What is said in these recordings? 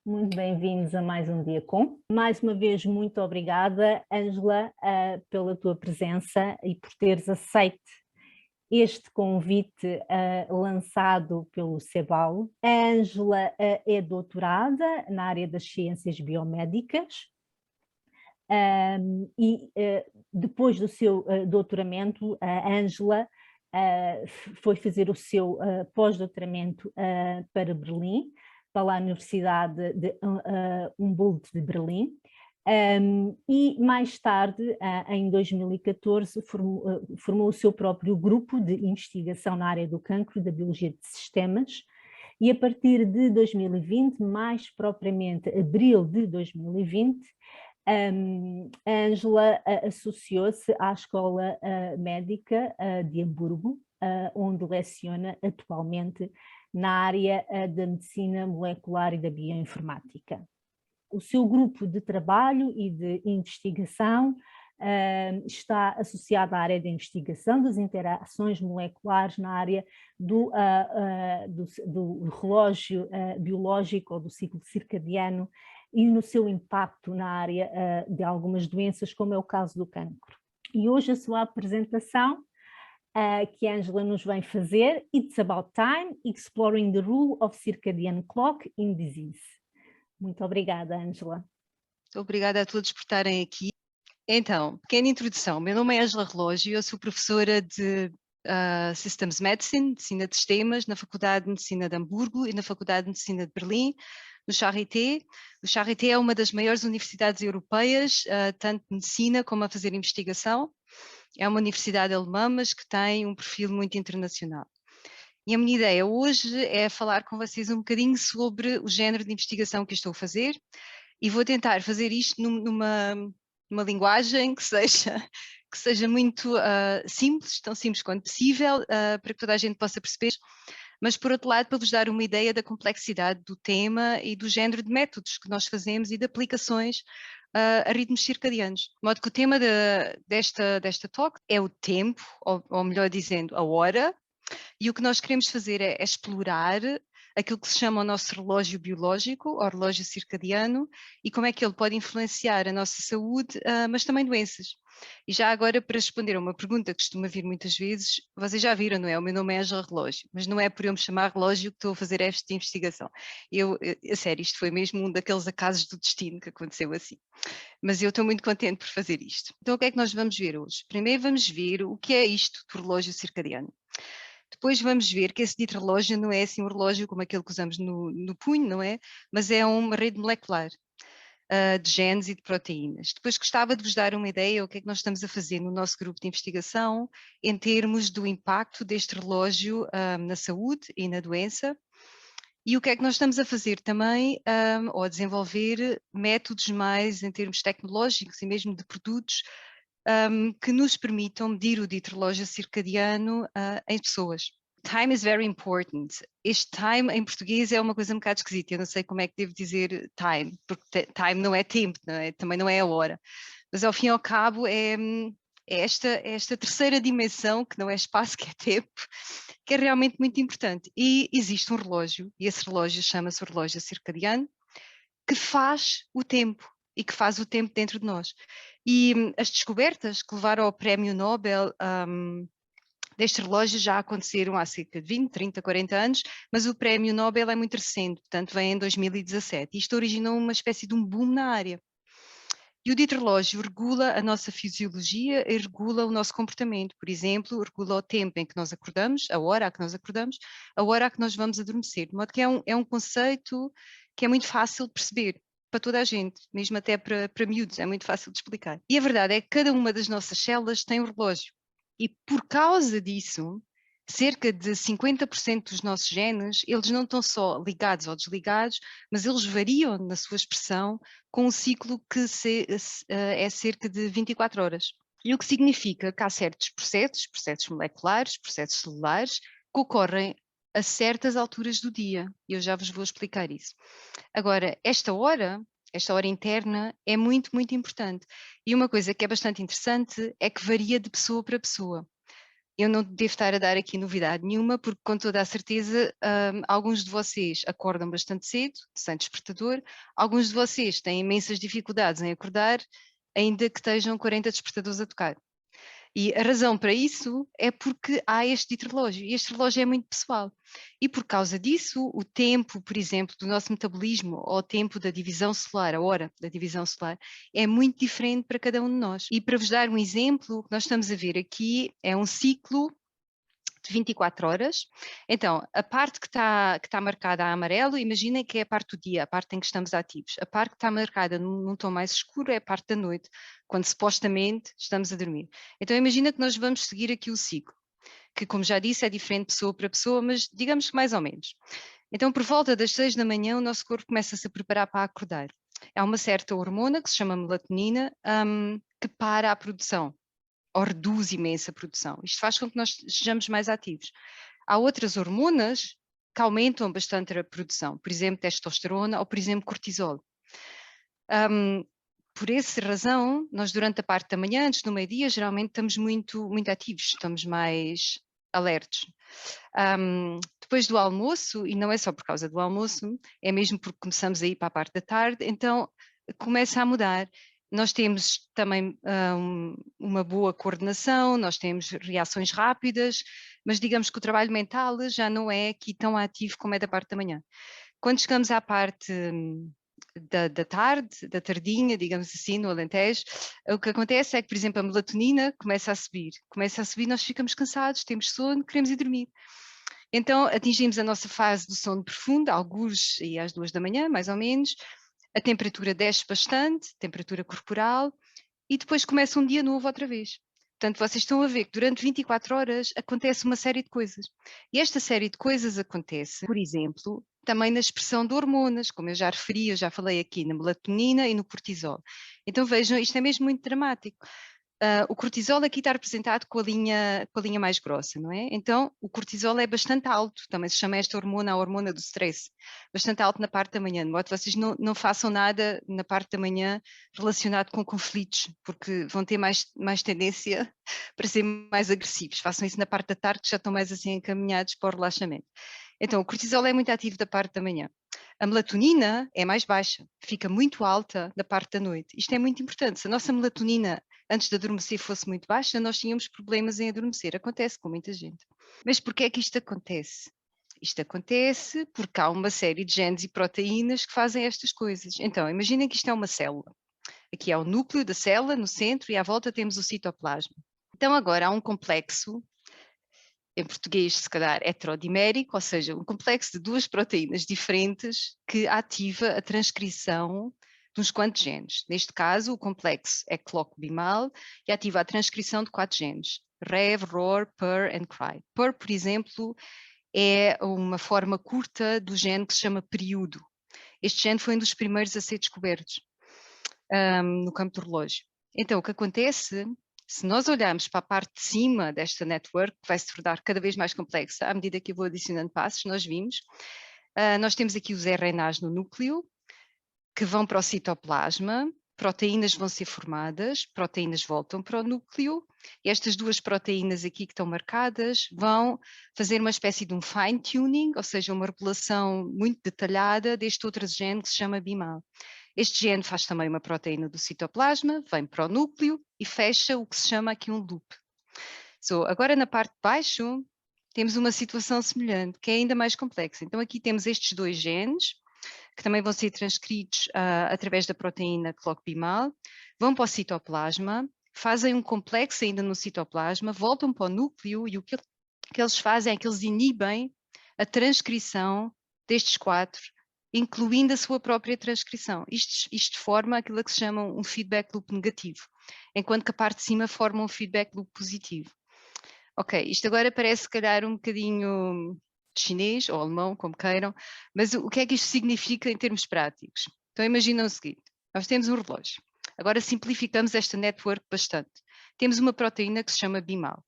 Muito bem-vindos a mais um Dia Com. Mais uma vez, muito obrigada, Ângela, pela tua presença e por teres aceito este convite lançado pelo CEBAL. A Ângela é doutorada na área das ciências biomédicas e depois do seu doutoramento, a Ângela foi fazer o seu pós-doutoramento para Berlim, para a Universidade de Humboldt de Berlim, e mais tarde, em 2014, formou o seu próprio grupo de investigação na área do cancro e da biologia de sistemas, e a partir de 2020, mais propriamente abril de 2020, a Ângela associou-se à Escola Médica de Hamburgo, onde leciona atualmente na área da medicina molecular e da bioinformática. O seu grupo de trabalho e de investigação está associado à área de investigação das interações moleculares na área do relógio biológico ou do ciclo circadiano e no seu impacto na área de algumas doenças, como é o caso do cancro. E hoje a sua apresentação que a Ângela nos vem fazer, It's About Time, Exploring the Role of Circadian Clock in Disease. Muito obrigada, Ângela. Obrigada a todos por estarem aqui. Então, pequena introdução. Meu nome é Ângela Relógio, eu sou professora de Systems Medicine, Medicina de Sistemas, na Faculdade de Medicina de Hamburgo e na Faculdade de Medicina de Berlim, no Charité. O Charité é uma das maiores universidades europeias, tanto de medicina como a fazer investigação. É uma universidade alemã, mas que tem um perfil muito internacional. E a minha ideia hoje é falar com vocês um bocadinho sobre o género de investigação que estou a fazer e vou tentar fazer isto numa linguagem que seja muito simples, tão simples quanto possível, para que toda a gente possa perceber, mas por outro lado para vos dar uma ideia da complexidade do tema e do género de métodos que nós fazemos e de aplicações a ritmos circadianos. De modo que o tema desta talk é o tempo, ou melhor dizendo, a hora, e o que nós queremos fazer é explorar aquilo que se chama o nosso relógio biológico, ou relógio circadiano, e como é que ele pode influenciar a nossa saúde, mas também doenças. E já agora, para responder a uma pergunta que costuma vir muitas vezes, vocês já viram, não é? O meu nome é Ângela Relógio, mas não é por eu me chamar relógio que estou a fazer esta investigação. A sério, isto foi mesmo um daqueles acasos do destino que aconteceu assim. Mas eu estou muito contente por fazer isto. Então o que é que nós vamos ver hoje? Primeiro vamos ver o que é isto do relógio circadiano. Depois vamos ver que esse dito relógio não é assim um relógio como aquele que usamos no punho, não é? Mas é uma rede molecular de genes e de proteínas. Depois gostava de vos dar uma ideia o que é que nós estamos a fazer no nosso grupo de investigação em termos do impacto deste relógio na saúde e na doença. E o que é que nós estamos a fazer também, ou a desenvolver métodos mais em termos tecnológicos e mesmo de produtos que nos permitam medir o dito relógio circadiano em pessoas. Time is very important. Este time em português é uma coisa um bocado esquisita, eu não sei como é que devo dizer time, porque time não é tempo, não é? Também não é a hora. Mas ao fim e ao cabo é esta terceira dimensão, que não é espaço, que é tempo, que é realmente muito importante. E existe um relógio, e esse relógio chama-se o relógio circadiano, que faz o tempo e que faz o tempo dentro de nós. E as descobertas que levaram ao Prémio Nobel deste relógio já aconteceram há cerca de 20, 30, 40 anos, mas o Prémio Nobel é muito recente, portanto vem em 2017. Isto originou uma espécie de um boom na área. E o dito relógio regula a nossa fisiologia e regula o nosso comportamento. Por exemplo, regula o tempo em que nós acordamos, a hora a que nós acordamos, a hora a que nós vamos adormecer. De modo que é um conceito que é muito fácil de perceber para toda a gente, mesmo até para miúdos, é muito fácil de explicar. E a verdade é que cada uma das nossas células tem um relógio. E por causa disso, cerca de 50% dos nossos genes, eles não estão só ligados ou desligados, mas eles variam na sua expressão com um ciclo que é cerca de 24 horas. E o que significa que há certos processos moleculares, processos celulares, que ocorrem a certas alturas do dia. E eu já vos vou explicar isso. Agora, esta hora interna é muito, muito importante. E uma coisa que é bastante interessante é que varia de pessoa para pessoa. eu não devo estar a dar aqui novidade nenhuma, porque com toda a certeza alguns de vocês acordam bastante cedo, sem despertador, alguns de vocês têm imensas dificuldades em acordar, ainda que estejam 40 despertadores a tocar. E a razão para isso é porque há este dito relógio, e este relógio é muito pessoal. E por causa disso, o tempo, por exemplo, do nosso metabolismo, ou o tempo da divisão solar, a hora da divisão solar, é muito diferente para cada um de nós. E para vos dar um exemplo, o que nós estamos a ver aqui é um ciclo de 24 horas. Então, a parte que está marcada a amarelo, imaginem que é a parte do dia, a parte em que estamos ativos. A parte que está marcada num tom mais escuro é a parte da noite, quando supostamente estamos a dormir. Então, imagina que nós vamos seguir aqui o ciclo, que, como já disse, é diferente pessoa para pessoa, mas digamos que mais ou menos. Então, por volta das 6 da manhã, o nosso corpo começa-se a preparar para acordar. Há uma certa hormona que se chama melatonina, que para a produção, ou reduz imenso a produção. Isto faz com que nós sejamos mais ativos. Há outras hormonas que aumentam bastante a produção, por exemplo, testosterona ou, por exemplo, cortisol. Por essa razão, nós durante a parte da manhã, antes do meio-dia, geralmente estamos muito ativos, estamos mais alertos. Depois do almoço, e não é só por causa do almoço, é mesmo porque começamos a ir para a parte da tarde, então começa a mudar. Nós temos também uma boa coordenação, nós temos reações rápidas, mas digamos que o trabalho mental já não é aqui tão ativo como é da parte da manhã. Quando chegamos à parte da tarde, da tardinha, digamos assim, no Alentejo, o que acontece é que, por exemplo, a melatonina começa a subir, nós ficamos cansados, temos sono, queremos ir dormir. Então atingimos a nossa fase do sono profundo, algures e às 2 da manhã, mais ou menos, a temperatura desce bastante, temperatura corporal, e depois começa um dia novo outra vez. Portanto, vocês estão a ver que durante 24 horas acontece uma série de coisas. E esta série de coisas acontece, por exemplo, também na expressão de hormonas, como eu já referi, eu já falei aqui na melatonina e no cortisol. Então vejam, isto é mesmo muito dramático. O cortisol aqui está representado com a linha mais grossa, não é? Então, o cortisol é bastante alto, também se chama esta hormona a hormona do stress, bastante alto na parte da manhã, de modo que vocês não façam nada na parte da manhã relacionado com conflitos, porque vão ter mais tendência para ser mais agressivos. Façam isso na parte da tarde, que já estão mais assim encaminhados para o relaxamento. Então, o cortisol é muito ativo da parte da manhã. A melatonina é mais baixa, fica muito alta da parte da noite. Isto é muito importante. Se a nossa melatonina antes de adormecer fosse muito baixa, nós tínhamos problemas em adormecer. Acontece com muita gente. Mas porquê é que isto acontece? Isto acontece porque há uma série de genes e proteínas que fazem estas coisas. Então, imaginem que isto é uma célula. Aqui há o núcleo da célula, no centro, e à volta temos o citoplasma. Então, agora há um complexo, em português, se calhar, heterodimérico, ou seja, um complexo de duas proteínas diferentes que ativa a transcrição de uns quantos genes. Neste caso, o complexo é clock-bimal e ativa a transcrição de 4 genes: REV, ROR, PER e CRY. PER, por exemplo, é uma forma curta do gene que se chama período. Este gene foi um dos primeiros a ser descobertos no campo do relógio. Então, o que acontece, se nós olharmos para a parte de cima desta network, que vai se tornar cada vez mais complexa à medida que eu vou adicionando passos, nós vimos, nós temos aqui os RNAs no núcleo, que vão para o citoplasma, proteínas vão ser formadas, proteínas voltam para o núcleo, e estas duas proteínas aqui que estão marcadas vão fazer uma espécie de um fine-tuning, ou seja, uma regulação muito detalhada deste outro gene que se chama bimal. Este gene faz também uma proteína do citoplasma, vem para o núcleo e fecha o que se chama aqui um loop. Agora na parte de baixo temos uma situação semelhante, que é ainda mais complexa. Então aqui temos estes dois genes, que também vão ser transcritos através da proteína clock-bimal, vão para o citoplasma, fazem um complexo ainda no citoplasma, voltam para o núcleo e o que eles fazem é que eles inibem a transcrição destes 4, incluindo a sua própria transcrição. Isto forma aquilo que se chama um feedback loop negativo, enquanto que a parte de cima forma um feedback loop positivo. Ok, isto agora parece se calhar um bocadinho chinês ou alemão, como queiram, mas o que é que isto significa em termos práticos? Então imagina o seguinte, nós temos um relógio, agora simplificamos esta network bastante. Temos uma proteína que se chama bimal.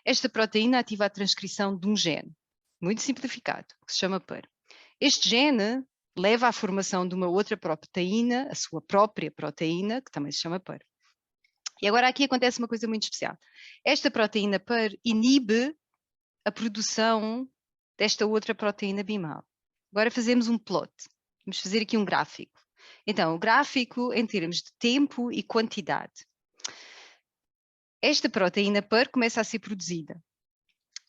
Esta proteína ativa a transcrição de um gene, muito simplificado, que se chama PER. Este gene leva à formação de uma outra proteína, a sua própria proteína, que também se chama PER. E agora aqui acontece uma coisa muito especial. Esta proteína PAR inibe a produção desta outra proteína bimal. Agora fazemos um plot. Vamos fazer aqui um gráfico. Então, o gráfico em termos de tempo e quantidade. Esta proteína PAR começa a ser produzida.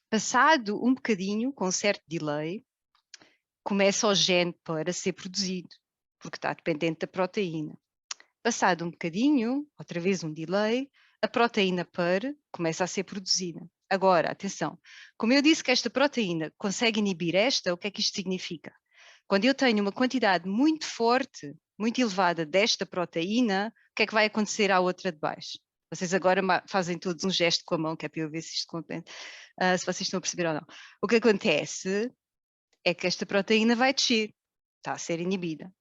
Passado um bocadinho, com um certo delay, começa o gene PAR a ser produzido, porque está dependente da proteína. Passado um bocadinho, outra vez um delay, a proteína PAR começa a ser produzida. Agora, atenção, como eu disse que esta proteína consegue inibir esta, o que é que isto significa? Quando eu tenho uma quantidade muito forte, muito elevada desta proteína, o que é que vai acontecer à outra de baixo? Vocês agora fazem todos um gesto com a mão, que é para eu ver se isto compreende, se vocês estão a perceber ou não. O que acontece é que esta proteína vai descer, está a ser inibida.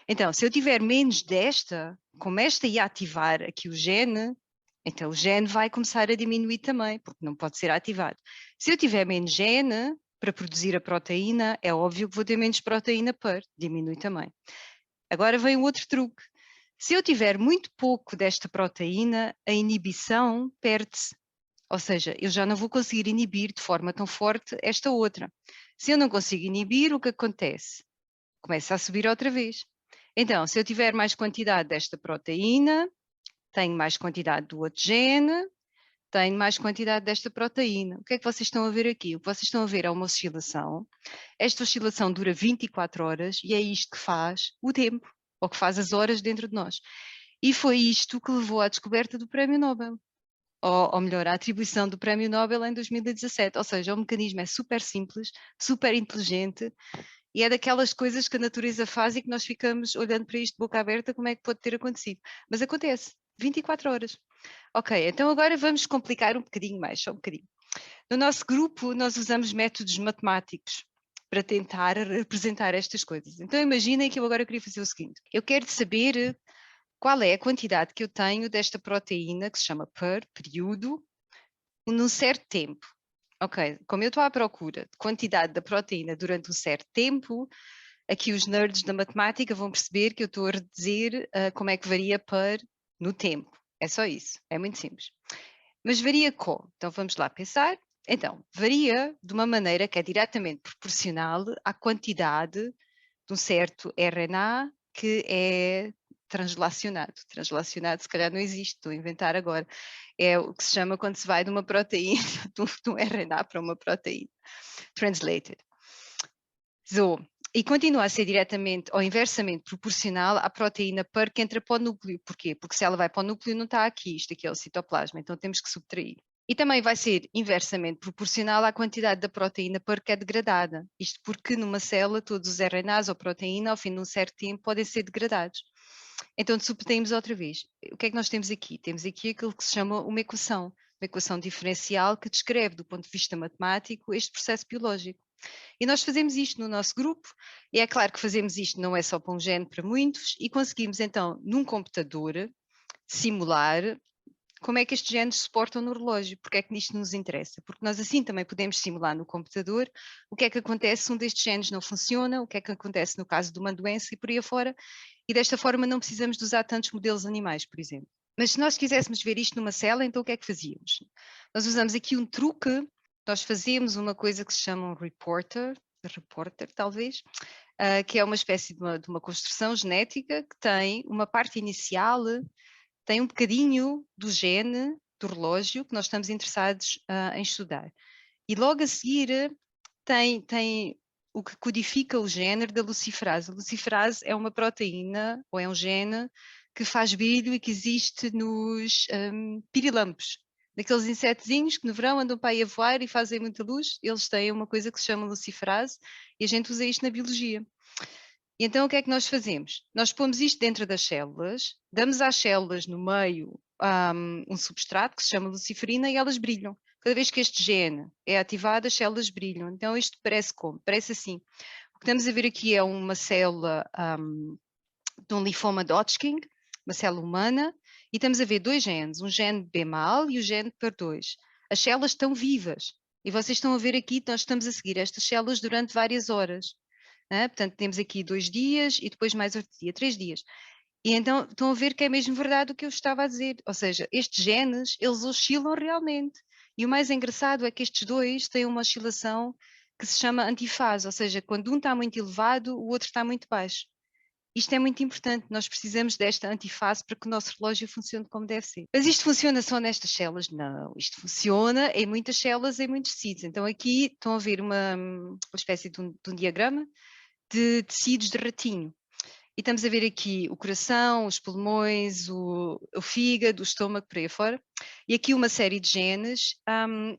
Então, se eu tiver menos desta, como esta ia ativar aqui o gene, então o gene vai começar a diminuir também, porque não pode ser ativado. Se eu tiver menos gene para produzir a proteína, é óbvio que vou ter menos proteína PAR, diminui também. Agora vem um outro truque. Se eu tiver muito pouco desta proteína, a inibição perde-se. Ou seja, eu já não vou conseguir inibir de forma tão forte esta outra. Se eu não consigo inibir, o que acontece? Começa a subir outra vez. Então, se eu tiver mais quantidade desta proteína, tenho mais quantidade do outro gene, tenho mais quantidade desta proteína. O que é que vocês estão a ver aqui? O que vocês estão a ver é uma oscilação. Esta oscilação dura 24 horas e é isto que faz o tempo, ou que faz as horas dentro de nós. E foi isto que levou à descoberta do Prémio Nobel. Ou melhor, à atribuição do Prémio Nobel em 2017. Ou seja, o mecanismo é super simples, super inteligente, e é daquelas coisas que a natureza faz e que nós ficamos olhando para isto de boca aberta, como é que pode ter acontecido. Mas acontece, 24 horas. Ok, então agora vamos complicar um bocadinho mais, só um bocadinho. No nosso grupo, nós usamos métodos matemáticos para tentar representar estas coisas. Então imaginem que eu agora queria fazer o seguinte. Eu quero saber qual é a quantidade que eu tenho desta proteína, que se chama PAR, período, num certo tempo. Ok, como eu estou à procura de quantidade da proteína durante um certo tempo, aqui os nerds da matemática vão perceber que eu estou a dizer como é que varia PAR no tempo. É só isso, é muito simples. Mas varia como? Então vamos lá pensar. Então, varia de uma maneira que é diretamente proporcional à quantidade de um certo RNA que é translacionado. Translacionado se calhar não existe, estou a inventar agora. É o que se chama quando se vai de uma proteína, de um RNA para uma proteína. Translated. So, e continua a ser diretamente ou inversamente proporcional à proteína PAR que entra para o núcleo. Porquê? Porque se ela vai para o núcleo não está aqui, isto aqui é o citoplasma, então temos que subtrair. E também vai ser inversamente proporcional à quantidade da proteína PAR que é degradada. Isto porque numa célula todos os RNAs ou proteína ao fim de um certo tempo podem ser degradados. Então subtraímos outra vez. O que é que nós temos aqui? Temos aqui aquilo que se chama uma equação diferencial que descreve do ponto de vista matemático este processo biológico. E nós fazemos isto no nosso grupo, e é claro que fazemos isto não é só para um gene, para muitos, e conseguimos então, num computador, simular como é que estes genes se portam no relógio. Porque é que isto nos interessa? Porque nós assim também podemos simular no computador o que é que acontece se um destes genes não funciona, o que é que acontece no caso de uma doença e por aí afora, e desta forma não precisamos de usar tantos modelos animais, por exemplo. Mas se nós quiséssemos ver isto numa célula, então o que é que fazíamos? Nós usamos aqui um truque. Nós fazemos uma coisa que se chama um reporter talvez, que é uma espécie de uma construção genética que tem uma parte inicial, tem um bocadinho do gene, do relógio, que nós estamos interessados em estudar. E logo a seguir tem o que codifica o género da luciferase. A luciferase é uma proteína, ou é um gene, que faz brilho e que existe nos pirilampos. Daqueles insetozinhos que no verão andam para aí a voar e fazem muita luz, eles têm uma coisa que se chama luciferase e a gente usa isto na biologia. E então o que é que nós fazemos? Nós pomos isto dentro das células, damos às células no meio um substrato que se chama luciferina e elas brilham. Cada vez que este gene é ativado, as células brilham. Então isto parece como? Parece assim. O que estamos a ver aqui é uma célula de um linfoma de Hodgkin, uma célula humana, e estamos a ver dois genes, um gene B mal e o gene PAR2. As células estão vivas. E vocês estão a ver aqui, nós estamos a seguir estas células durante várias horas. Portanto, temos aqui 2 dias e depois mais outro dia, 3 dias. E então estão a ver que é mesmo verdade o que eu estava a dizer, ou seja, estes genes, eles oscilam realmente. E o mais engraçado é que estes dois têm uma oscilação que se chama antifase, ou seja, quando um está muito elevado, o outro está muito baixo. Isto é muito importante, nós precisamos desta antifase para que o nosso relógio funcione como deve ser. Mas isto funciona só nestas células? Não, isto funciona em muitas células, em muitos tecidos. Então aqui estão a ver uma espécie de um diagrama de tecidos de ratinho. E estamos a ver aqui o coração, os pulmões, o fígado, o estômago, por aí fora. E aqui uma série de genes,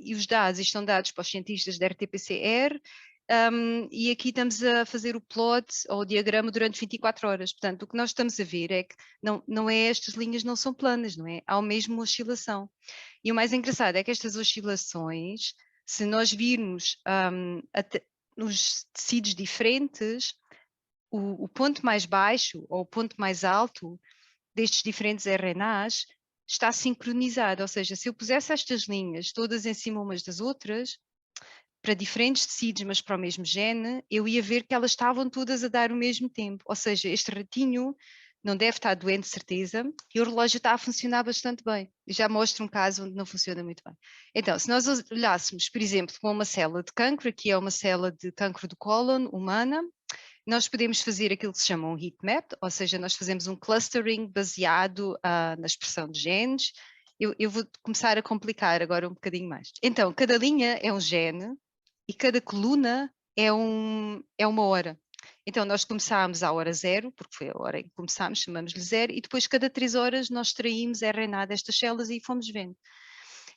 e os dados, isto são dados para os cientistas da RT-PCR, e aqui estamos a fazer o plot ou o diagrama durante 24 horas. Portanto, o que nós estamos a ver é que não é estas linhas não são planas, não é? Há mesmo uma oscilação. E o mais engraçado é que estas oscilações, se nós virmos nos tecidos diferentes, o ponto mais baixo ou o ponto mais alto destes diferentes RNAs está sincronizado, ou seja, se eu pusesse estas linhas todas em cima umas das outras, para diferentes tecidos, mas para o mesmo gene, eu ia ver que elas estavam todas a dar o mesmo tempo, ou seja, este ratinho não deve estar doente, de certeza, e o relógio está a funcionar bastante bem. Já mostro um caso onde não funciona muito bem. Então, se nós olhássemos, por exemplo, para uma célula de cancro, aqui é uma célula de cancro do cólon humana, nós podemos fazer aquilo que se chama um heat map, ou seja, nós fazemos um clustering baseado na expressão de genes. Eu vou começar a complicar agora um bocadinho mais. Então, cada linha é um gene e cada coluna é uma hora. Então, nós começámos à hora zero, porque foi a hora em que começámos, chamamos-lhe zero, e depois cada 3 horas nós extraímos RNA destas células e fomos vendo.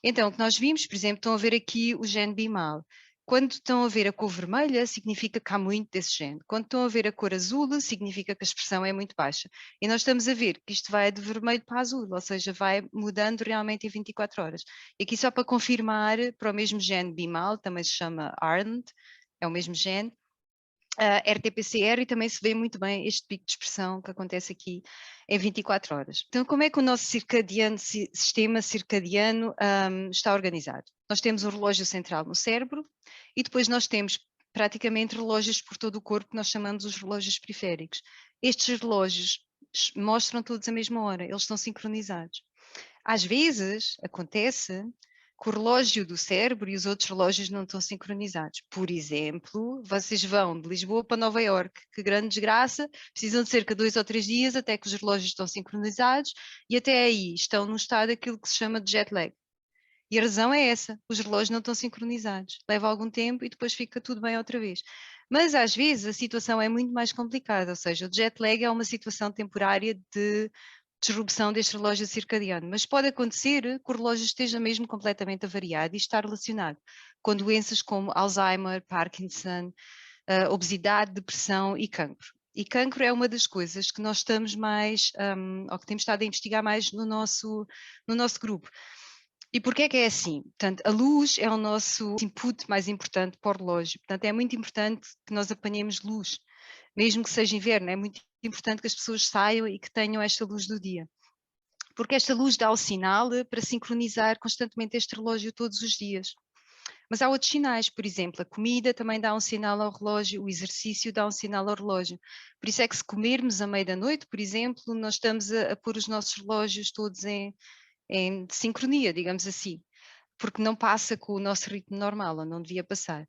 Então, o que nós vimos, por exemplo, estão a ver aqui o gene bimal. Quando estão a ver a cor vermelha, significa que há muito desse gene. Quando estão a ver a cor azul, significa que a expressão é muito baixa. E nós estamos a ver que isto vai de vermelho para azul, ou seja, vai mudando realmente em 24 horas. E aqui só para confirmar, para o mesmo gene bimal, também se chama ARNT, é o mesmo gene, RT-PCR, e também se vê muito bem este pico de expressão que acontece aqui em 24 horas. Então, como é que o nosso sistema circadiano está organizado? Nós temos um relógio central no cérebro e depois nós temos praticamente relógios por todo o corpo que nós chamamos os relógios periféricos. Estes relógios mostram todos a mesma hora, eles estão sincronizados. Às vezes acontece que o relógio do cérebro e os outros relógios não estão sincronizados. Por exemplo, vocês vão de Lisboa para Nova Iorque, que grande desgraça, precisam de cerca de 2 ou 3 dias até que os relógios estão sincronizados e até aí estão num estado aquilo que se chama de jet lag. E a razão é essa, os relógios não estão sincronizados. Leva algum tempo e depois fica tudo bem outra vez. Mas às vezes a situação é muito mais complicada, ou seja, o jet lag é uma situação temporária de disrupção deste relógio circadiano, mas pode acontecer que o relógio esteja mesmo completamente avariado e estar relacionado com doenças como Alzheimer, Parkinson, obesidade, depressão e cancro. E cancro é uma das coisas que nós estamos mais, ou que temos estado a investigar mais no nosso grupo. E porquê é que é assim? Portanto, a luz é o nosso input mais importante para o relógio. Portanto, é muito importante que nós apanhemos luz, mesmo que seja inverno. É muito importante que as pessoas saiam e que tenham esta luz do dia. Porque esta luz dá o sinal para sincronizar constantemente este relógio todos os dias. Mas há outros sinais, por exemplo, a comida também dá um sinal ao relógio, o exercício dá um sinal ao relógio. Por isso é que se comermos à meia da noite, por exemplo, nós estamos a pôr os nossos relógios todos em sincronia, digamos assim, porque não passa com o nosso ritmo normal, ou não devia passar.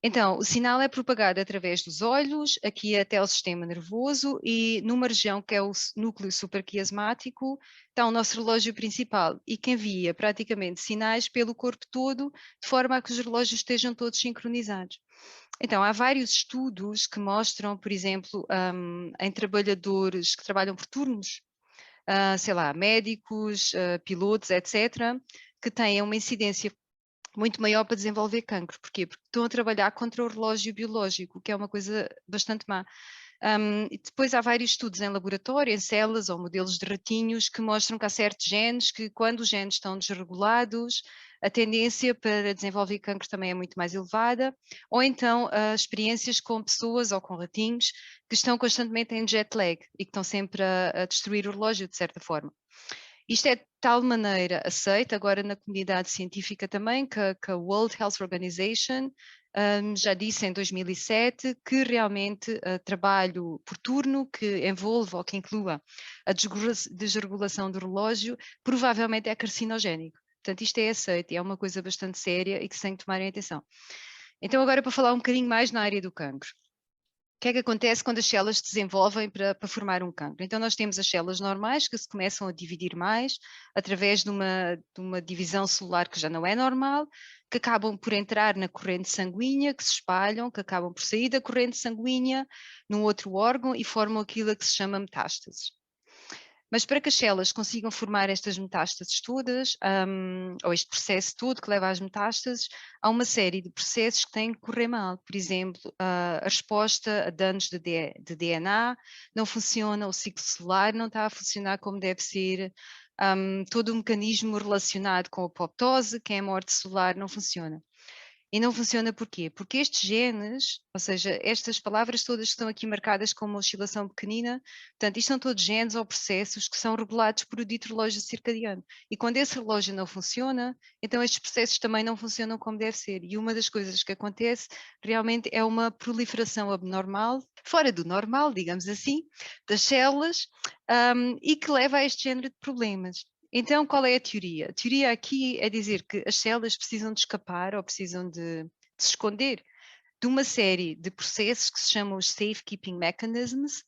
Então, o sinal é propagado através dos olhos, aqui até o sistema nervoso, e numa região que é o núcleo supraquiasmático, está o nosso relógio principal, e que envia praticamente sinais pelo corpo todo, de forma a que os relógios estejam todos sincronizados. Então, há vários estudos que mostram, por exemplo, em trabalhadores que trabalham por turnos, sei lá, médicos, pilotos, etc., que têm uma incidência muito maior para desenvolver cancro. Porquê? Porque estão a trabalhar contra o relógio biológico, que é uma coisa bastante má. E depois há vários estudos em laboratório, em células ou modelos de ratinhos, que mostram que há certos genes que, quando os genes estão desregulados, a tendência para desenvolver cancro também é muito mais elevada, ou então experiências com pessoas ou com ratinhos que estão constantemente em jet lag e que estão sempre a destruir o relógio de certa forma. Isto é de tal maneira aceito agora na comunidade científica também, que a World Health Organization já disse em 2007 que realmente trabalho por turno que envolva ou que inclua a desregulação do relógio provavelmente é carcinogénico. Portanto, isto é aceito e é uma coisa bastante séria e que se tem que tomar em atenção. Então agora para falar um bocadinho mais na área do cancro. O que é que acontece quando as células se desenvolvem para formar um cancro? Então nós temos as células normais que se começam a dividir mais através de uma divisão celular que já não é normal, que acabam por entrar na corrente sanguínea, que se espalham, que acabam por sair da corrente sanguínea num outro órgão e formam aquilo que se chama metástases. Mas para que as células consigam formar estas metástases todas, ou este processo todo que leva às metástases, há uma série de processos que têm que correr mal. Por exemplo, a resposta a danos de DNA não funciona, o ciclo celular não está a funcionar como deve ser, todo o mecanismo relacionado com a apoptose, que é a morte celular, não funciona. E não funciona porquê? Porque estes genes, ou seja, estas palavras todas que estão aqui marcadas como uma oscilação pequenina, portanto, isto são todos genes ou processos que são regulados por o dito relógio circadiano. E quando esse relógio não funciona, então estes processos também não funcionam como deve ser. E uma das coisas que acontece realmente é uma proliferação abnormal, fora do normal, digamos assim, das células, e que leva a este género de problemas. Então, qual é a teoria? A teoria aqui é dizer que as células precisam de escapar ou precisam de se esconder de uma série de processos que se chamam os safekeeping mechanisms,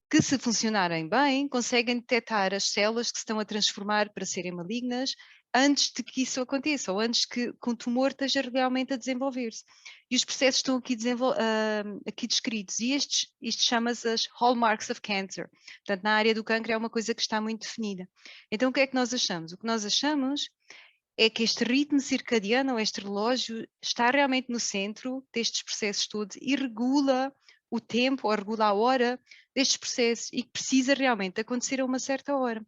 que se funcionarem bem, conseguem detectar as células que se estão a transformar para serem malignas antes de que isso aconteça, ou antes que o tumor esteja realmente a desenvolver-se. E os processos estão aqui descritos, e isto chama-se as hallmarks of cancer. Portanto, na área do câncer é uma coisa que está muito definida. Então, o que é que nós achamos? O que nós achamos é que este ritmo circadiano, ou este relógio, está realmente no centro destes processos todos e regula o tempo, ou regula a hora destes processos e que precisa realmente acontecer a uma certa hora.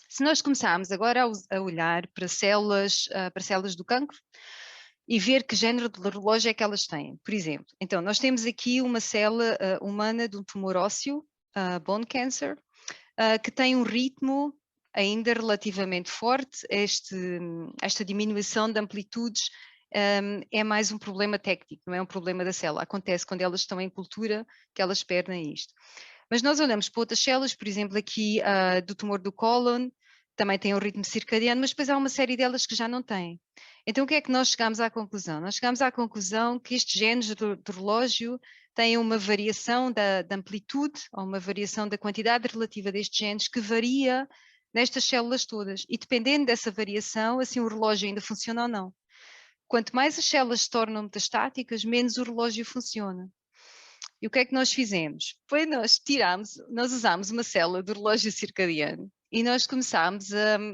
Se nós começarmos agora a olhar para células do cancro e ver que género de relógio é que elas têm, por exemplo, então nós temos aqui uma célula humana de um tumor ósseo, bone cancer, que tem um ritmo ainda relativamente forte. Esta diminuição de amplitudes é mais um problema técnico, não é um problema da célula. Acontece quando elas estão em cultura que elas perdem isto. Mas nós olhamos para outras células, por exemplo, aqui do tumor do cólon, também tem um ritmo circadiano, mas depois há uma série delas que já não têm. Então o que é que nós chegamos à conclusão? Nós chegamos à conclusão que estes genes do relógio têm uma variação da amplitude, ou uma variação da quantidade relativa destes genes que varia nestas células todas. E dependendo dessa variação, assim o relógio ainda funciona ou não. Quanto mais as células se tornam metastáticas, menos o relógio funciona. E o que é que nós fizemos? Foi nós usámos uma célula do relógio circadiano e nós começámos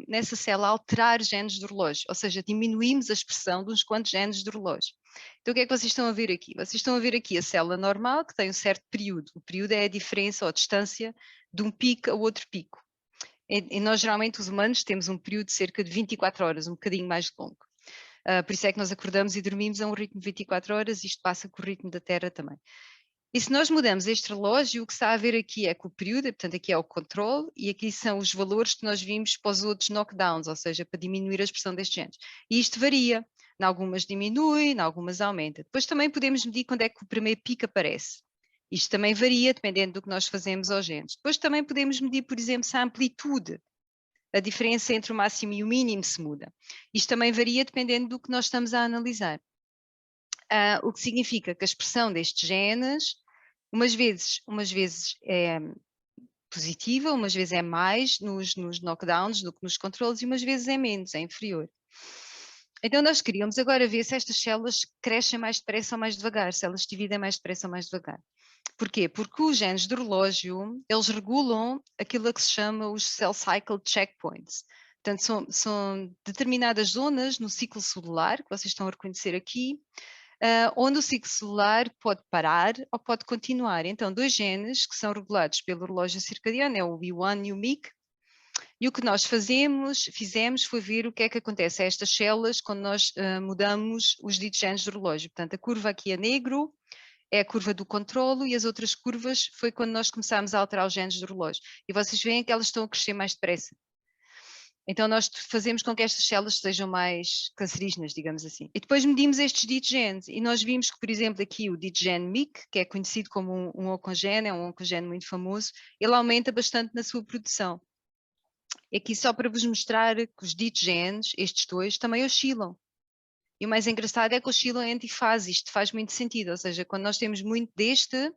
nessa célula a alterar genes do relógio, ou seja, diminuímos a expressão de uns quantos genes do relógio. Então o que é que vocês estão a ver aqui? Vocês estão a ver aqui a célula normal que tem um certo período. O período é a diferença ou a distância de um pico a outro pico. E nós geralmente os humanos temos um período de cerca de 24 horas, um bocadinho mais longo. Por isso é que nós acordamos e dormimos a um ritmo de 24 horas, isto passa com o ritmo da Terra também. E se nós mudamos este relógio, o que está a ver aqui é que o período, portanto aqui é o controle, e aqui são os valores que nós vimos para os outros knockdowns, ou seja, para diminuir a expressão destes genes. E isto varia, em algumas diminui, em algumas aumenta. Depois também podemos medir quando é que o primeiro pico aparece. Isto também varia, dependendo do que nós fazemos aos genes. Depois também podemos medir, por exemplo, se a amplitude, a diferença entre o máximo e o mínimo se muda. Isto também varia dependendo do que nós estamos a analisar. O que significa que a expressão destes genes, umas vezes é positiva, umas vezes é mais nos knockdowns do que nos controles e umas vezes é menos, é inferior. Então nós queríamos agora ver se estas células crescem mais depressa ou mais devagar, se elas se dividem mais depressa ou mais devagar. Porquê? Porque os genes do relógio, eles regulam aquilo que se chama os cell cycle checkpoints. Portanto, são determinadas zonas no ciclo celular, que vocês estão a reconhecer aqui, onde o ciclo celular pode parar ou pode continuar. Então, dois genes que são regulados pelo relógio circadiano é o WEE1 e o MYC, e o que nós fizemos foi ver o que é que acontece a estas células quando nós mudamos os ditos genes do relógio. Portanto, a curva aqui a negro é a curva do controlo e as outras curvas foi quando nós começámos a alterar os genes do relógio. E vocês veem que elas estão a crescer mais depressa. Então nós fazemos com que estas células sejam mais cancerígenas, digamos assim. E depois medimos estes ditos genes e nós vimos que, por exemplo, aqui o dito gene MYC, que é conhecido como um oncogene, é um oncogene muito famoso, ele aumenta bastante na sua produção. Aqui só para vos mostrar que os ditos genes, estes dois, também oscilam. E o mais engraçado é que oscilam entre fases, isto faz muito sentido, ou seja, quando nós temos muito deste,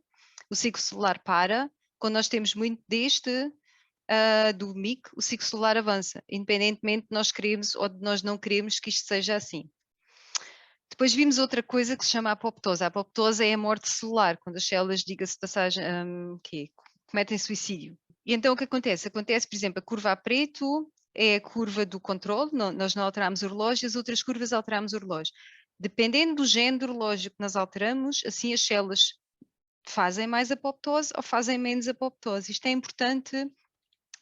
o ciclo celular para, quando nós temos muito deste, do MYC, o ciclo celular avança, independentemente de nós queremos ou de nós não queremos que isto seja assim. Depois vimos outra coisa que se chama apoptose. A apoptose é a morte celular, quando as células, diga-se de passagem, cometem suicídio. E então o que acontece? Acontece, por exemplo, a curva a preto é a curva do controle, nós não alteramos o relógio, as outras curvas alteramos o relógio. Dependendo do gene do relógio que nós alteramos, assim as células fazem mais apoptose ou fazem menos apoptose. Isto é importante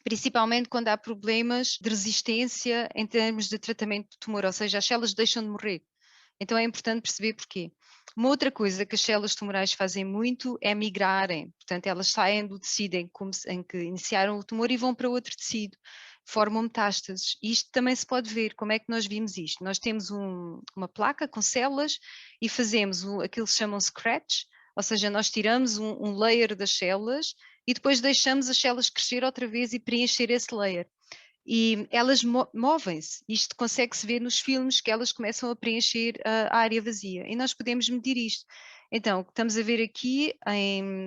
principalmente quando há problemas de resistência em termos de tratamento do tumor, ou seja, as células deixam de morrer. Então é importante perceber porquê. Uma outra coisa que as células tumorais fazem muito é migrarem, portanto elas saem do tecido em que iniciaram o tumor e vão para outro tecido, formam metástases. E isto também se pode ver, como é que nós vimos isto? Nós temos uma placa com células e fazemos aquilo que se chama um scratch, ou seja, nós tiramos um layer das células e depois deixamos as células crescer outra vez e preencher esse layer. E elas movem-se, isto consegue-se ver nos filmes que elas começam a preencher a área vazia e nós podemos medir isto. Então, o que estamos a ver aqui,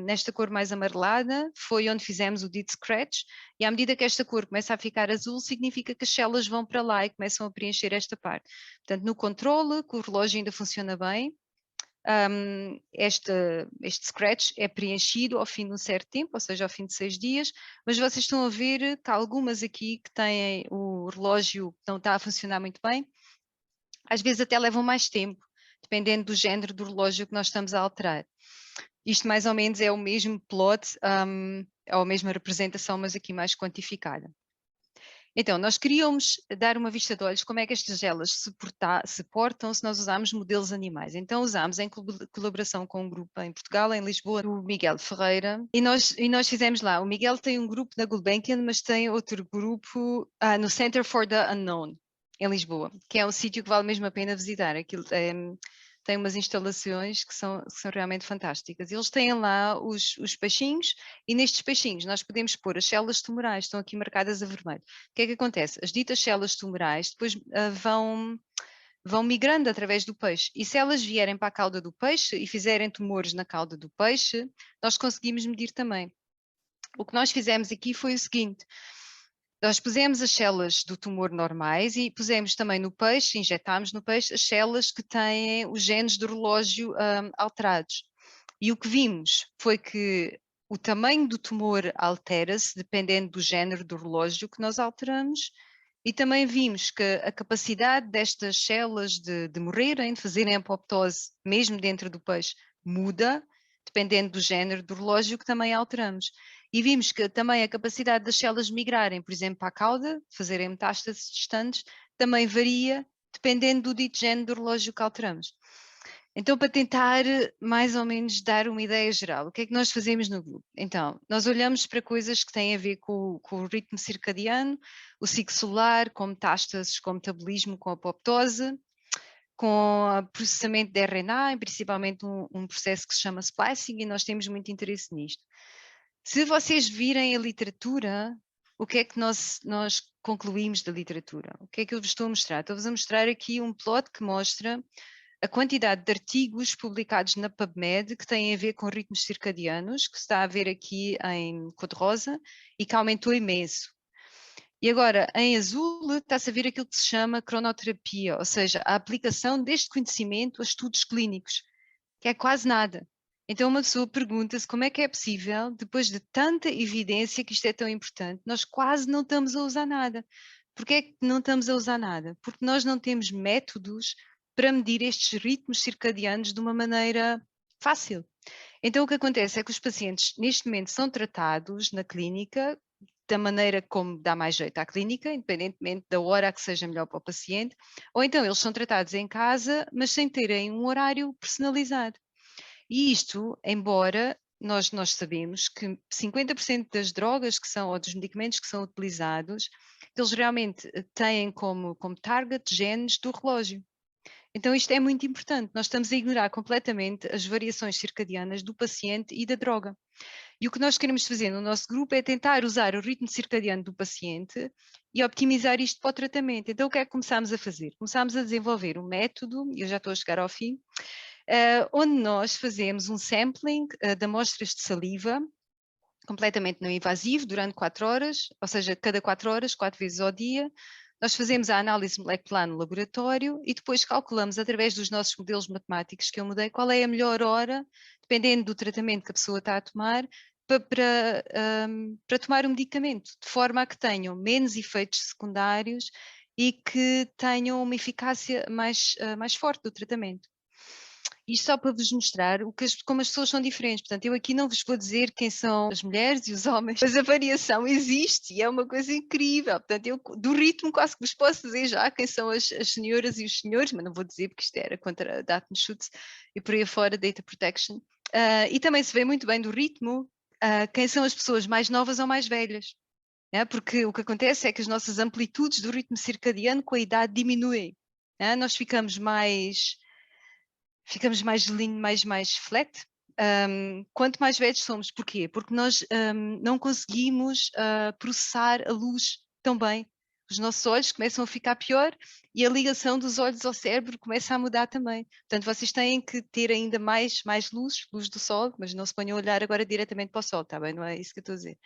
nesta cor mais amarelada, foi onde fizemos o dito scratch e à medida que esta cor começa a ficar azul, significa que as células vão para lá e começam a preencher esta parte. Portanto, no controle, que o relógio ainda funciona bem, este scratch é preenchido ao fim de um certo tempo, ou seja, ao fim de 6 dias, mas vocês estão a ver que há algumas aqui que têm o relógio que não está a funcionar muito bem, às vezes até levam mais tempo, dependendo do género do relógio que nós estamos a alterar. Isto mais ou menos é o mesmo plot, é a mesma representação, mas aqui mais quantificada. Então, nós queríamos dar uma vista de olhos como é que estas gelas se portam se nós usarmos modelos animais. Então, usámos em colaboração com um grupo em Portugal, em Lisboa, o Miguel Ferreira, e nós fizemos lá. O Miguel tem um grupo na Gulbenkian, mas tem outro grupo no Center for the Unknown, em Lisboa, que é um sítio que vale mesmo a pena visitar. Aquilo tem umas instalações que são realmente fantásticas. Eles têm lá os peixinhos e nestes peixinhos nós podemos pôr as células tumorais, estão aqui marcadas a vermelho. O que é que acontece? As ditas células tumorais depois vão migrando através do peixe e se elas vierem para a cauda do peixe e fizerem tumores na cauda do peixe, nós conseguimos medir também. O que nós fizemos aqui foi o seguinte: nós pusemos as células do tumor normais e pusemos também no peixe, injetámos no peixe as células que têm os genes do relógio alterados. E o que vimos foi que o tamanho do tumor altera-se dependendo do género do relógio que nós alteramos e também vimos que a capacidade destas células de morrerem, de fazerem apoptose mesmo dentro do peixe, muda dependendo do género do relógio que também alteramos. E vimos que também a capacidade das células migrarem, por exemplo, para a cauda, fazerem metástases distantes, também varia dependendo do dito género do relógio que alteramos. Então, para tentar mais ou menos dar uma ideia geral, o que é que nós fazemos no grupo? Então, nós olhamos para coisas que têm a ver com o ritmo circadiano, o ciclo solar, com metástases, com metabolismo, com apoptose, com o processamento de RNA, principalmente um processo que se chama splicing, e nós temos muito interesse nisto. Se vocês virem a literatura, o que é que nós concluímos da literatura? O que é que eu vos estou a mostrar? Estou-vos a mostrar aqui um plot que mostra a quantidade de artigos publicados na PubMed que têm a ver com ritmos circadianos, que se está a ver aqui em cor-de-rosa e que aumentou imenso. E agora, em azul, está-se a ver aquilo que se chama cronoterapia, ou seja, a aplicação deste conhecimento a estudos clínicos, que é quase nada. Então uma pessoa pergunta-se como é que é possível, depois de tanta evidência que isto é tão importante, nós quase não estamos a usar nada. Porquê é que não estamos a usar nada? Porque nós não temos métodos para medir estes ritmos circadianos de uma maneira fácil. Então o que acontece é que os pacientes neste momento são tratados na clínica da maneira como dá mais jeito à clínica, independentemente da hora que seja melhor para o paciente, ou então eles são tratados em casa, mas sem terem um horário personalizado. E isto, embora nós sabemos que 50% das drogas que são, ou dos medicamentos que são utilizados, eles realmente têm como target genes do relógio. Então isto é muito importante, nós estamos a ignorar completamente as variações circadianas do paciente e da droga. E o que nós queremos fazer no nosso grupo é tentar usar o ritmo circadiano do paciente e optimizar isto para o tratamento. Então o que é que começámos a fazer? Começámos a desenvolver um método, e eu já estou a chegar ao fim, onde nós fazemos um sampling de amostras de saliva, completamente não invasivo, durante 4 horas, ou seja, cada 4 horas, 4 vezes ao dia. Nós fazemos a análise molecular no laboratório e depois calculamos, através dos nossos modelos matemáticos que eu mudei, qual é a melhor hora, dependendo do tratamento que a pessoa está a tomar, para tomar o medicamento, de forma a que tenham menos efeitos secundários e que tenham uma eficácia mais forte do tratamento. Isto só para vos mostrar como as pessoas são diferentes. Portanto, eu aqui não vos vou dizer quem são as mulheres e os homens, mas a variação existe e é uma coisa incrível. Portanto, eu do ritmo quase que vos posso dizer já quem são as senhoras e os senhores, mas não vou dizer porque isto era contra Datenschutz e por aí fora, Data Protection. E também se vê muito bem do ritmo quem são as pessoas mais novas ou mais velhas. Porque o que acontece é que as nossas amplitudes do ritmo circadiano com a idade diminuem. Nós ficamos mais lean, mais flat, quanto mais velhos somos. Porquê? Porque nós não conseguimos processar a luz tão bem. Os nossos olhos começam a ficar pior e a ligação dos olhos ao cérebro começa a mudar também. Portanto, vocês têm que ter ainda mais luz do sol, mas não se ponham a olhar agora diretamente para o sol, está bem? Não é isso que eu estou a dizer.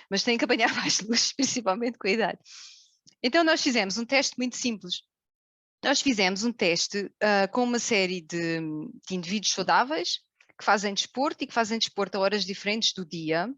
Mas têm que apanhar mais luz, principalmente com a idade. Então, nós fizemos um teste muito simples. Nós fizemos um teste com uma série de indivíduos saudáveis que fazem desporto e que fazem desporto a horas diferentes do dia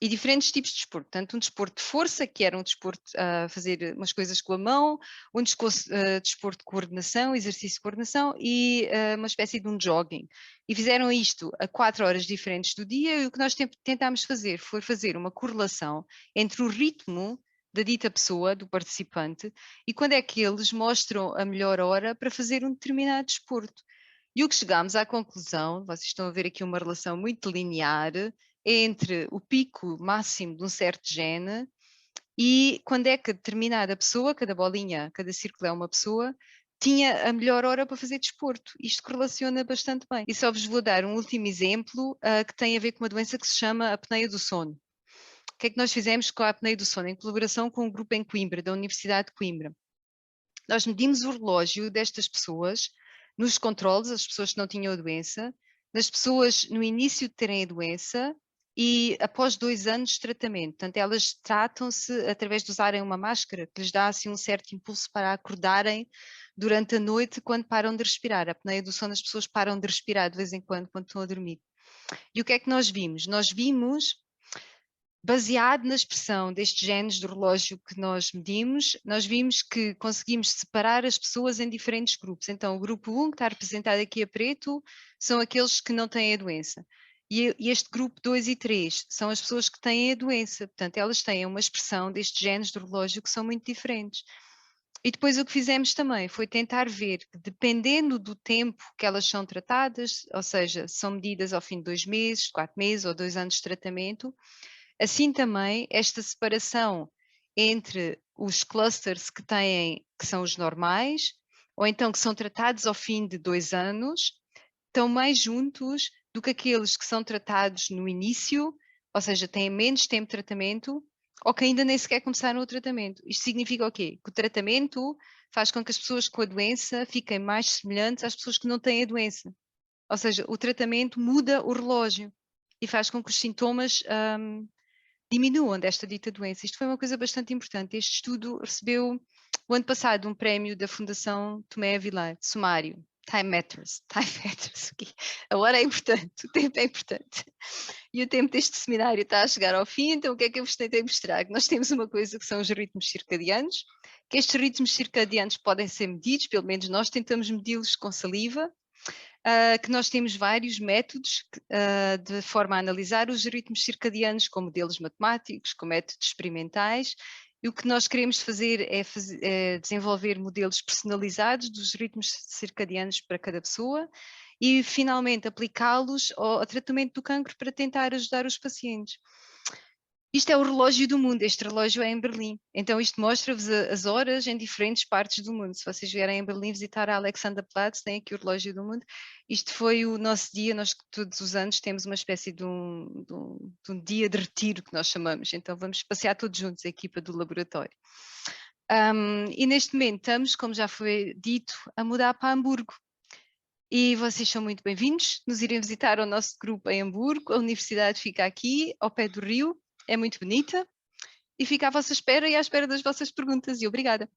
e diferentes tipos de desporto. Portanto, um desporto de força, que era um desporto a fazer umas coisas com a mão, um desporto de coordenação, exercício de coordenação e uma espécie de um jogging. E fizeram isto a 4 horas diferentes do dia e o que nós tentámos fazer foi fazer uma correlação entre o ritmo da dita pessoa, do participante, e quando é que eles mostram a melhor hora para fazer um determinado desporto. E o que chegámos à conclusão, vocês estão a ver aqui uma relação muito linear entre o pico máximo de um certo gene e quando é que determinada pessoa, cada bolinha, cada círculo é uma pessoa, tinha a melhor hora para fazer desporto. Isto correlaciona bastante bem. E só vos vou dar um último exemplo que tem a ver com uma doença que se chama apneia do sono. O que é que nós fizemos com a apneia do sono, em colaboração com um grupo em Coimbra, da Universidade de Coimbra? Nós medimos o relógio destas pessoas nos controles, as pessoas que não tinham a doença, das pessoas no início de terem a doença e após 2 anos de tratamento. Portanto, elas tratam-se através de usarem uma máscara que lhes dá assim um certo impulso para acordarem durante a noite quando param de respirar. A apneia do sono, as pessoas param de respirar de vez em quando estão a dormir. E o que é que nós vimos? Nós vimos, baseado na expressão destes genes do relógio que nós medimos, nós vimos que conseguimos separar as pessoas em diferentes grupos. Então, o grupo 1, que está representado aqui a preto, são aqueles que não têm a doença. E este grupo 2 e 3 são as pessoas que têm a doença. Portanto, elas têm uma expressão destes genes do relógio que são muito diferentes. E depois o que fizemos também foi tentar ver que, dependendo do tempo que elas são tratadas, ou seja, são medidas ao fim de 2 meses, 4 meses ou 2 anos de tratamento, assim também, esta separação entre os clusters que são os normais, ou então que são tratados ao fim de 2 anos, estão mais juntos do que aqueles que são tratados no início, ou seja, têm menos tempo de tratamento, ou que ainda nem sequer começaram o tratamento. Isto significa o quê? Que o tratamento faz com que as pessoas com a doença fiquem mais semelhantes às pessoas que não têm a doença. Ou seja, o tratamento muda o relógio e faz com que os sintomas diminuam desta dita doença. Isto foi uma coisa bastante importante. Este estudo recebeu, o ano passado, um prémio da Fundação Tomé Avilar, sumário. Time matters. Time matters. A hora é importante, o tempo é importante. E o tempo deste seminário está a chegar ao fim, então o que é que eu vos tentei mostrar? Que nós temos uma coisa que são os ritmos circadianos, que estes ritmos circadianos podem ser medidos, pelo menos nós tentamos medi-los com saliva, que nós temos vários métodos de forma a analisar os ritmos circadianos com modelos matemáticos, com métodos experimentais, e o que nós queremos fazer é desenvolver modelos personalizados dos ritmos circadianos para cada pessoa e finalmente aplicá-los ao tratamento do cancro para tentar ajudar os pacientes. Isto é o relógio do mundo, este relógio é em Berlim. Então isto mostra-vos as horas em diferentes partes do mundo. Se vocês vierem em Berlim visitar a Alexanderplatz, tem aqui o relógio do mundo. Isto foi o nosso dia, nós todos os anos temos uma espécie de um dia de retiro que nós chamamos. Então vamos passear todos juntos, a equipa do laboratório. E neste momento estamos, como já foi dito, a mudar para Hamburgo. E vocês são muito bem-vindos, nos irem visitar o nosso grupo em Hamburgo. A universidade fica aqui, ao pé do rio. É muito bonita e fico à vossa espera e à espera das vossas perguntas e obrigada.